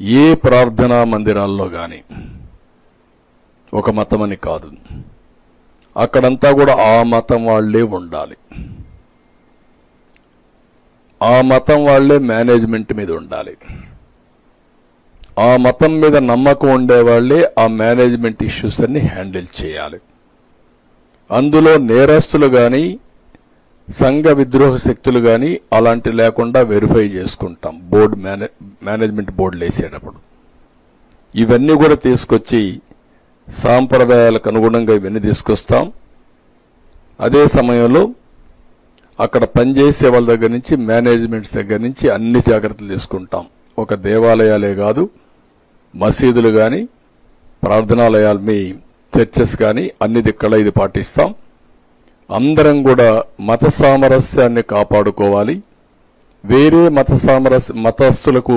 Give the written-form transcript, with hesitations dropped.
ఏ ప్రార్థనా మందిరాల్లో గాని ఒక మతమని కాదు, అక్కడంతా కూడా ఆ మతం వాళ్లే ఉండాలి, ఆ మతం వాళ్లే మేనేజ్మెంట్ మీద ఉండాలి, ఆ మతం మీద నమ్మకం ఉండేవాళ్లే ఆ మేనేజ్మెంట్ ఇష్యూస్ అన్ని హ్యాండిల్ చేయాలి. అందులో నేరస్తులు గాని సంఘ విద్రోహ శక్తులు గాని అలాంటి లేకుండా వెరిఫై చేసుకుంటాం మేనేజ్మెంట్ బోర్డులు వేసేటప్పుడు. ఇవన్నీ కూడా తీసుకొచ్చి సాంప్రదాయాలకు అనుగుణంగా ఇవన్నీ తీసుకొస్తాం. అదే సమయంలో అక్కడ పనిచేసే వాళ్ళ దగ్గర నుంచి మేనేజ్మెంట్స్ దగ్గర నుంచి అన్ని జాగ్రత్తలు తీసుకుంటాం. ఒక దేవాలయాలే కాదు, మసీదులు గాని ప్రార్థనాలయాలు మీ చర్చెస్ గాని అన్ని దిక్కల ఇది పాటిస్తాం. అందరం కూడా మత సామరస్యాన్ని కాపాడుకోవాలి. వేరే మతస్థులకు